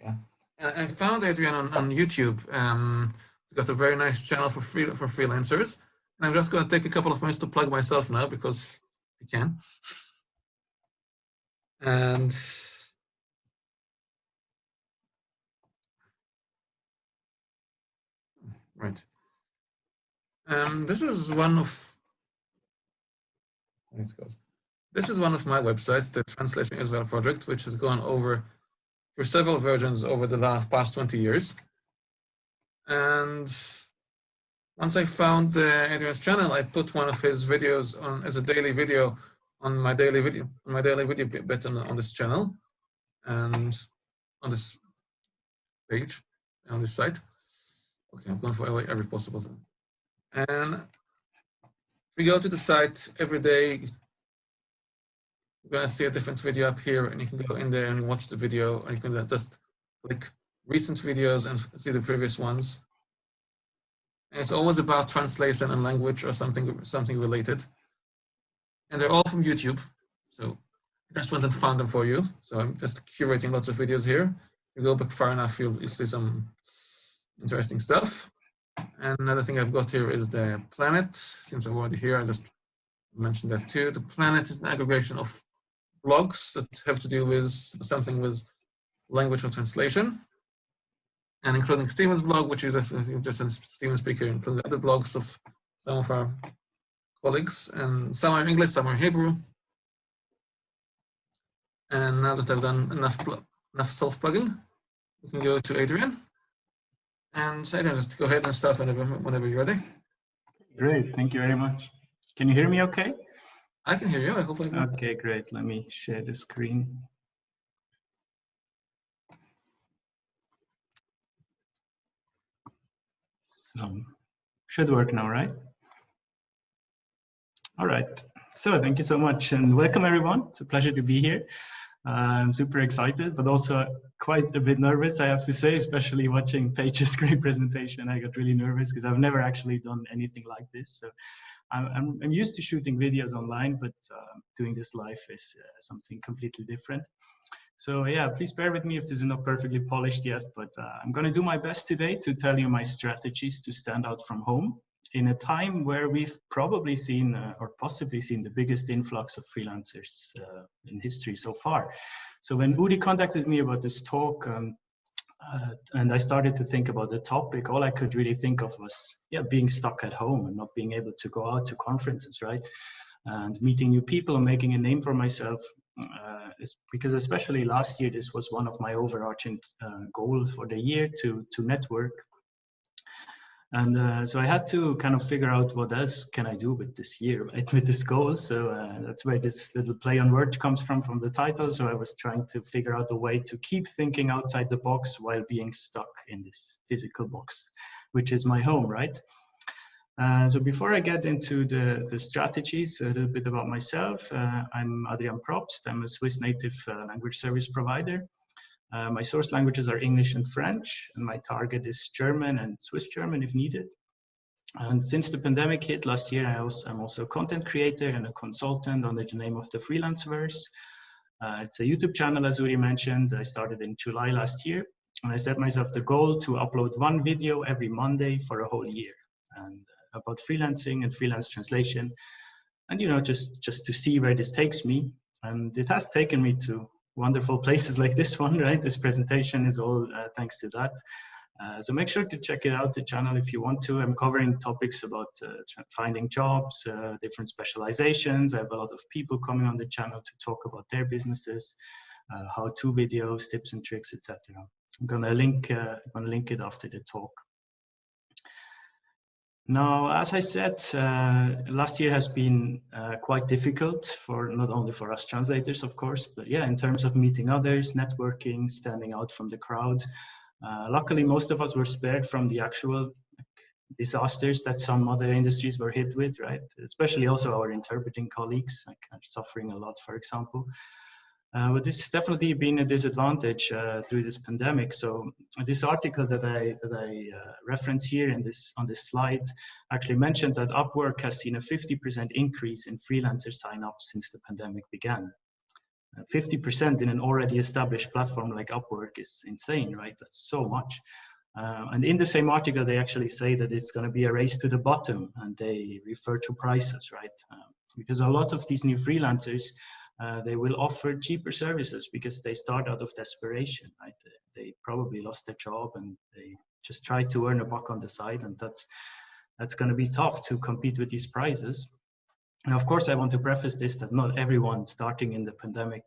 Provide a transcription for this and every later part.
Yeah, and I found Adrian on YouTube. He's got a very nice channel for freelancers, and I'm just going to take a couple of minutes to plug myself now because I can. And right, this is one of This is one of my websites, the Translation Israel project, which has gone over through several versions over the past 20 years. And once I found Adrian's channel, I put one of his videos on as a daily video on my daily video bit on this channel and on this page on this site. Okay, I'm going for every possible thing. And we go to the site every day. You're going to see a different video up here, and you can go in there and watch the video, or you can just click recent videos and see the previous ones. And it's always about translation and language or something related. And they're all from YouTube. So I just went and found them for you. So I'm just curating lots of videos here. If you go back far enough, you'll see some interesting stuff. And another thing I've got here is the planet. Since I'm already here, I just mentioned that too. The planet is an aggregation of blogs that have to do with something with language or translation. And including Steven's blog, which is just a Steven speaker, including other blogs of some of our colleagues, and some are in English, some are in Hebrew. And now that I've done enough self-plugging, we can go to Adrian. And Adrian, just go ahead and start whenever you're ready. Great, thank you very much. Can you hear me okay? I can hear you, I hope I can. Okay, great. Let me share the screen. So, should work now, right? All right. So thank you so much and welcome everyone. It's a pleasure to be here. I'm super excited, but also quite a bit nervous, I have to say, especially watching Paige's great presentation. I got really nervous because I've never actually done anything like this. So I'm used to shooting videos online, but doing this live is something completely different. So yeah, please bear with me if this is not perfectly polished yet, but I'm going to do my best today to tell you my strategies to stand out from home in a time where we've probably seen or possibly seen the biggest influx of freelancers in history so far. So when Udi contacted me about this talk, and I started to think about the topic, all I could really think of was, yeah, being stuck at home and not being able to go out to conferences, right? And meeting new people and making a name for myself. Because especially last year, this was one of my overarching goals for the year to network. And so I had to kind of figure out what else can I do with this year, right, with this goal. So that's where this little play on words comes from the title. So I was trying to figure out a way to keep thinking outside the box while being stuck in this physical box, which is my home, right? So before I get into the strategies, a little bit about myself. I'm Adrian Probst. I'm a Swiss native language service provider. My source languages are English and French, and my target is German and Swiss German if needed. And since the pandemic hit last year, I'm also a content creator and a consultant under the name of the Freelanceverse. It's a YouTube channel, as Uri mentioned. I started in July last year, and I set myself the goal to upload one video every Monday for a whole year, and about freelancing and freelance translation, and you know, just to see where this takes me. And it has taken me to wonderful places like this one, right? This presentation is all thanks to that. So make sure to check it out, the channel, if you want to. I'm covering topics about finding jobs, different specializations. I have a lot of people coming on the channel to talk about their businesses, how-to videos, tips and tricks, etc. I'm gonna link it after the talk. Now, as I said, last year has been quite difficult for not only for us translators, of course, but yeah, in terms of meeting others, networking, standing out from the crowd. Luckily, most of us were spared from the actual disasters that some other industries were hit with, right? Especially also our interpreting colleagues, like are suffering a lot, for example. But this has definitely been a disadvantage through this pandemic. So this article that I reference here on this slide actually mentioned that Upwork has seen a 50% increase in freelancer sign-ups since the pandemic began. 50% in an already established platform like Upwork is insane, right? That's so much. And in the same article, they actually say that it's going to be a race to the bottom, and they refer to prices, right? Because a lot of these new freelancers, they will offer cheaper services because they start out of desperation, right? They probably lost their job and they just try to earn a buck on the side, and that's going to be tough to compete with these prices. And of course, I want to preface this that not everyone starting in the pandemic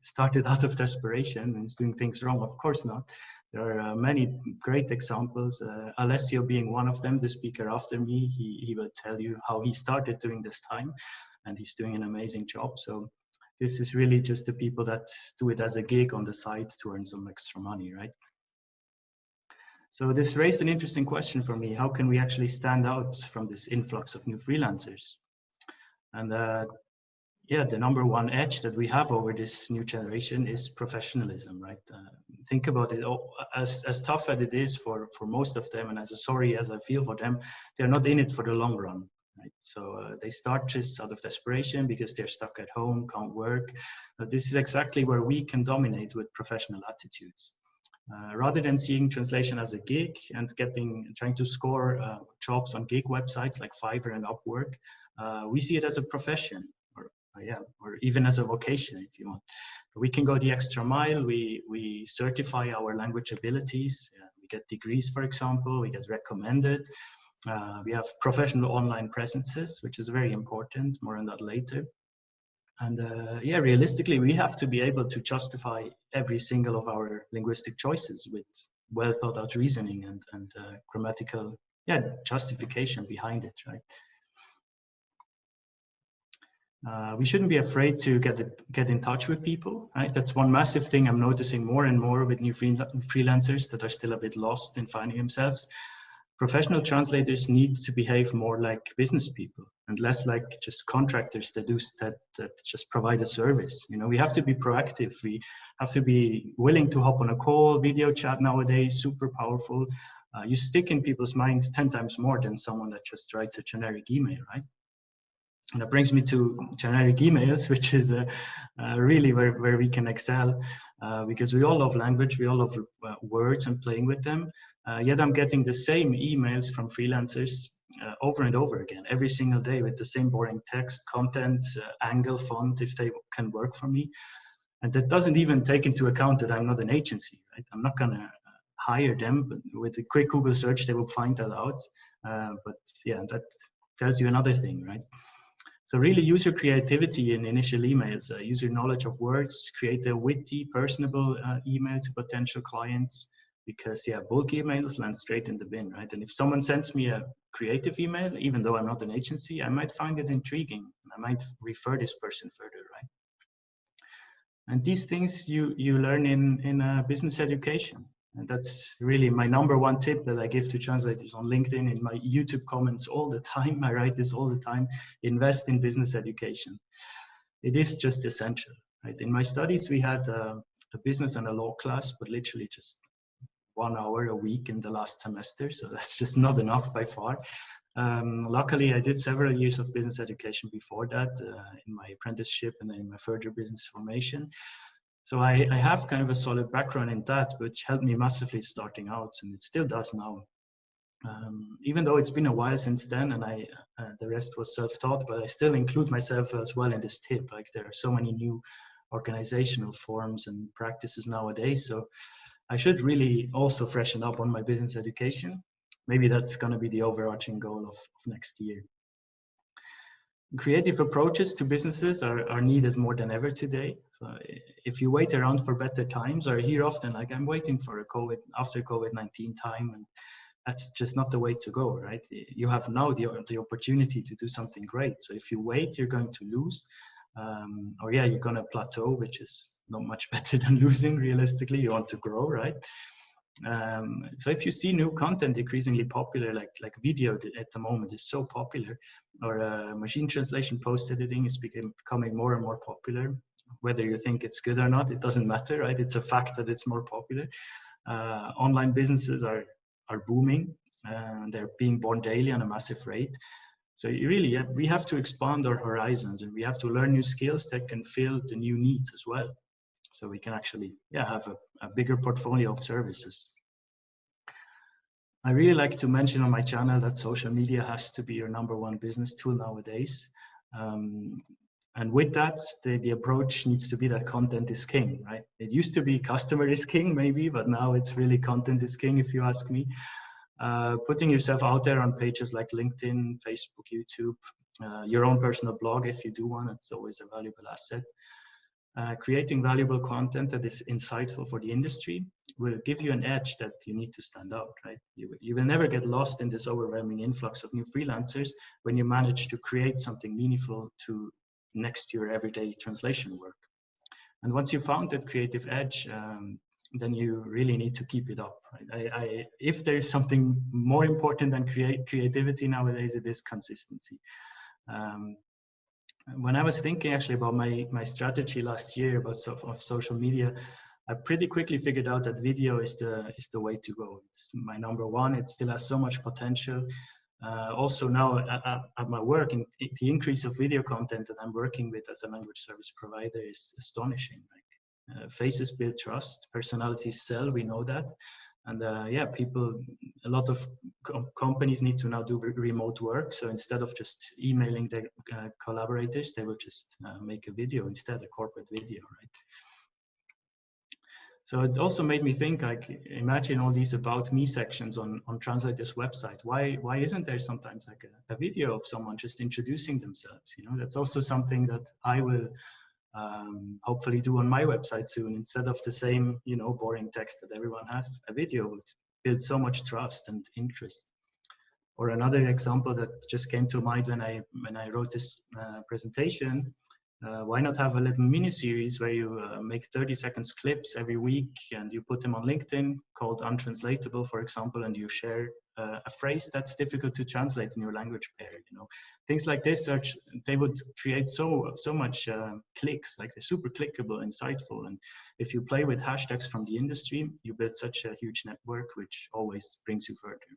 started out of desperation and is doing things wrong. Of course not. There are many great examples. Alessio being one of them, the speaker after me, he will tell you how he started during this time, and he's doing an amazing job. So this is really just the people that do it as a gig on the side to earn some extra money, right? So this raised an interesting question for me. How can we actually stand out from this influx of new freelancers? And yeah, the number one edge that we have over this new generation is professionalism, right? Think about it, as tough as it is for most of them, and as sorry as I feel for them, they're not in it for the long run, right? So they start just out of desperation because they're stuck at home, can't work. This is exactly where we can dominate with professional attitudes. Rather than seeing translation as a gig and trying to score jobs on gig websites like Fiverr and Upwork, we see it as a profession, or even as a vocation, if you want. We can go the extra mile. We certify our language abilities. We get degrees, for example. We get recommended. We have professional online presences, which is very important. More on that later. And yeah, realistically, we have to be able to justify every single of our linguistic choices with well thought out reasoning and grammatical, justification behind it, right? We shouldn't be afraid to get in touch with people, right? That's one massive thing I'm noticing more and more with new freelancers that are still a bit lost in finding themselves. Professional translators need to behave more like business people and less like just contractors that just provide a service. You know, we have to be proactive. We have to be willing to hop on a call. Video chat nowadays, super powerful. You stick in people's minds 10 times more than someone that just writes a generic email, right? And that brings me to generic emails, which is really where we can excel, because we all love language, we all love words and playing with them. Yet I'm getting the same emails from freelancers over and over again, every single day with the same boring text, content, angle, font, if they can work for me. And that doesn't even take into account that I'm not an agency, right? I'm not going to hire them, but with a quick Google search, they will find that out. But yeah, that tells you another thing, right? So really use your creativity in initial emails, use your knowledge of words, create a witty, personable email to potential clients, because yeah, bulk emails land straight in the bin, right? And if someone sends me a creative email, even though I'm not an agency, I might find it intriguing. And I might refer this person further, right? And these things you learn in business education. And that's really my number one tip that I give to translators on LinkedIn, in my YouTube comments all the time. I write this all the time: invest in business education. It is just essential, right? In my studies, we had a business and a law class, but literally just 1 hour a week in the last semester. So that's just not enough by far. Luckily, I did several years of business education before that, in my apprenticeship and then in my further business formation. So I have kind of a solid background in that, which helped me massively starting out, and it still does now. Even though it's been a while since then, and the rest was self-taught, but I still include myself as well in this tip. Like, there are so many new organizational forms and practices nowadays, so I should really also freshen up on my business education. Maybe that's going to be the overarching goal of next year. Creative approaches to businesses are needed more than ever today. So if you wait around for better times, or hear often like, I'm waiting for after COVID-19 time, and that's just not the way to go, right? You have now the opportunity to do something great. So if you wait, you're going to lose, or yeah, you're going to plateau, which is not much better than losing. Realistically, you want to grow, right? So if you see new content increasingly popular, like video at the moment is so popular, or machine translation post editing is becoming more and more popular. Whether you think it's good or not, it doesn't matter, right? It's a fact that it's more popular. Online businesses are booming, and they're being born daily on a massive rate. So you really, we have to expand our horizons, and we have to learn new skills that can fill the new needs as well. So we can actually, have a bigger portfolio of services. I really like to mention on my channel that social media has to be your #1 business tool nowadays. And with that, the approach needs to be that content is king, right? It used to be customer is king, maybe, but now it's really content is king, if you ask me. Putting yourself out there on pages like LinkedIn, Facebook, YouTube, your own personal blog, if you do one, it's always a valuable asset. Creating valuable content that is insightful for the industry will give you an edge that you need to stand out, right? You will never get lost in this overwhelming influx of new freelancers when you manage to create something meaningful to next to your everyday translation work. And once you found that creative edge, then you really need to keep it up. Right? If there is something more important than creativity nowadays, it is consistency. When I was thinking actually about my strategy last year of social media, I pretty quickly figured out that video is the way to go. It's my #1. It still has so much potential. Also now at my work, the increase of video content that I'm working with as a language service provider is astonishing. Like, faces build trust, personalities sell, we know that. And a lot of companies need to now do remote work. So instead of just emailing their collaborators, they will just make a video instead, a corporate video, right? So it also made me think, like, imagine all these about me sections on Translator's website. Why isn't there sometimes like a video of someone just introducing themselves? You know, that's also something that I will hopefully do on my website soon. Instead of the same, boring text that everyone has, a video would build so much trust and interest. Or another example that just came to mind when I wrote this presentation. Why not have a little mini series where you make 30 seconds clips every week and you put them on LinkedIn called Untranslatable, for example, and you share a phrase that's difficult to translate in your language pair. Things like this they would create so much clicks. Like, they're super clickable, insightful, and if you play with hashtags from the industry, you build such a huge network, which always brings you further.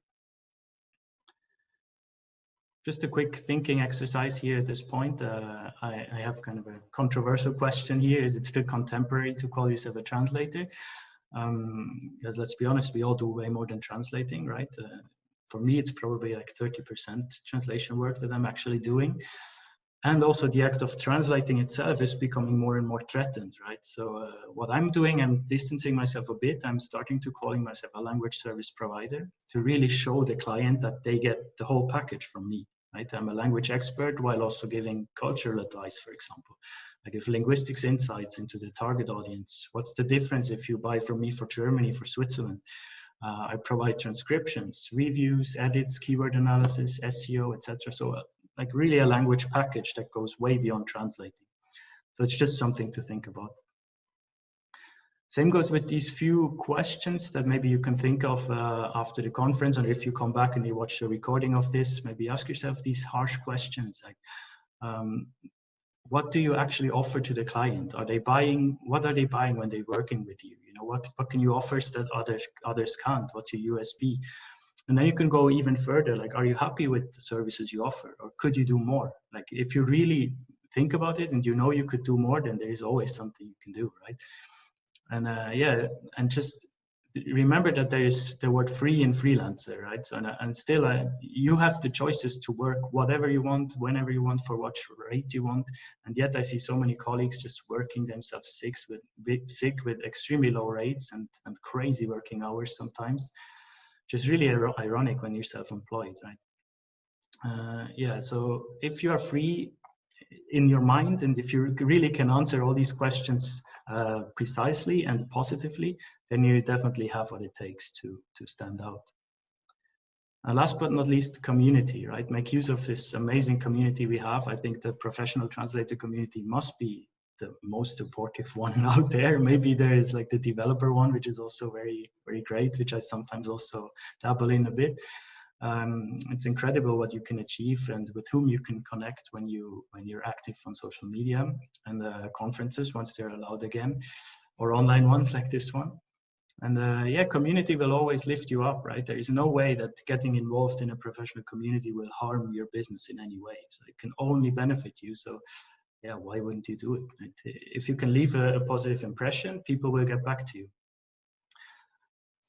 Just a quick thinking exercise here at this point. I have kind of a controversial question here. Is it still contemporary to call yourself a translator? Because let's be honest, we all do way more than translating, right? For me, it's probably like 30% translation work that I'm actually doing. And also the act of translating itself is becoming more and more threatened, right? So what I'm doing, I'm distancing myself a bit. I'm starting to calling myself a language service provider to really show the client that they get the whole package from me, right? I'm a language expert while also giving cultural advice, for example. I give linguistics insights into the target audience. What's the difference if you buy from me for Germany, for Switzerland? I provide transcriptions, reviews, edits, keyword analysis, SEO, etc. So like really a language package that goes way beyond translating. So it's just something to think about. Same goes with these few questions that maybe you can think of after the conference, or if you come back and you watch the recording of this, maybe ask yourself these harsh questions like, what do you actually offer to the client? Are they buying? What are they buying when they're working with you? What can you offer that others can't? What's your USP? And then you can go even further. Like, are you happy with the services you offer, or could you do more? Like, if you really think about it and you could do more, then there is always something you can do, right? And and just remember that there is the word free in freelancer, right? So, and still, you have the choices to work whatever you want, whenever you want, for what rate you want. And yet I see so many colleagues just working themselves sick with extremely low rates and crazy working hours sometimes. Just really ironic when you're self-employed, right? So if you are free in your mind, and if you really can answer all these questions precisely and positively, then you definitely have what it takes to stand out. Last but not least, community, right? Make use of this amazing community we have. I think the professional translator community must be the most supportive one out there. Maybe there is like the developer one, which is also very, very great, which I sometimes also dabble in a bit. It's incredible what you can achieve and with whom you can connect when you're active on social media and conferences once they're allowed again, or online ones like this one. And yeah, community will always lift you up, right? There is no way that getting involved in a professional community will harm your business in any way. So it can only benefit you. So yeah, why wouldn't you do it? Right? If you can leave a positive impression, people will get back to you.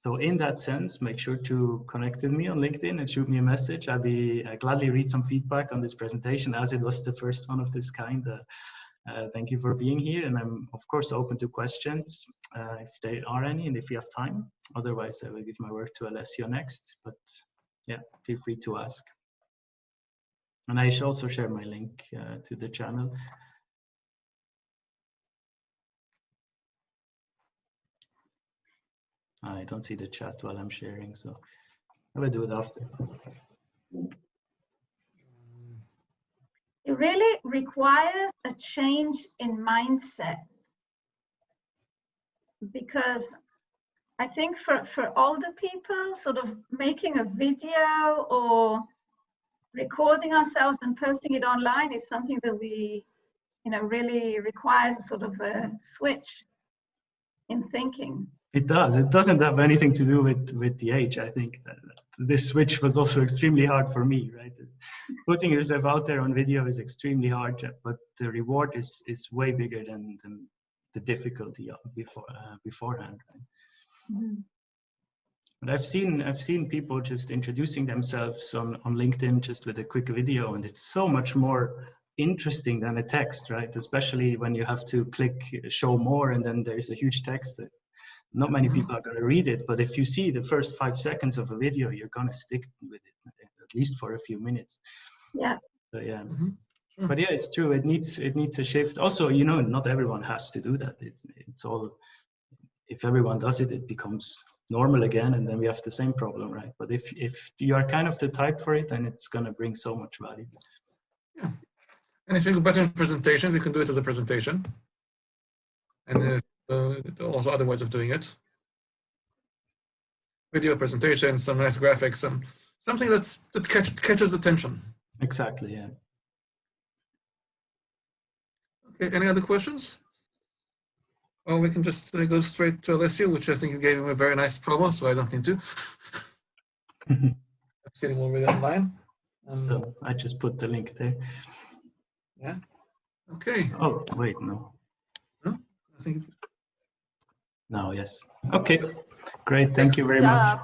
So in that sense, make sure to connect with me on LinkedIn and shoot me a message. I'd gladly read some feedback on this presentation, as it was the first one of this kind. Thank you for being here, and I'm of course open to questions if there are any and if you have time. Otherwise, I will give my word to Alessio next, but yeah, feel free to ask. And I shall also share my link to the channel. I don't see the chat while I'm sharing, so I will do it after. It really requires a change in mindset, because I think for older people, sort of making a video or recording ourselves and posting it online is something that we, really requires sort of a switch in thinking. It does. It doesn't have anything to do with the age. I think that this switch was also extremely hard for me, right? Putting yourself out there on video is extremely hard, but the reward is way bigger than the difficulty beforehand. Right? Mm-hmm. But I've seen people just introducing themselves on LinkedIn just with a quick video, and it's so much more interesting than a text, right? Especially when you have to click show more and then there's a huge text. Not many people are going to read it, but if you see the first 5 seconds of a video, you're going to stick with it at least for a few minutes. Yeah. So yeah. Mm-hmm. But yeah, it's true. It needs a shift. Also, not everyone has to do that. It's all, if everyone does it, it becomes normal again, and then we have the same problem, right? But if you are kind of the type for it, then it's going to bring so much value. Yeah. And if you're better in presentations, you can do it as a presentation. And also other ways of doing it. Video presentation, some nice graphics, something that catches attention. Exactly, yeah. Okay, any other questions? Well, we can just go straight to Alessio, which I think you gave him a very nice promo, so I don't need to. I'm sitting already online. So I just put the link there. Yeah. Okay. Oh, wait, no. No? I think. No, yes. Okay, great. Thank you very much.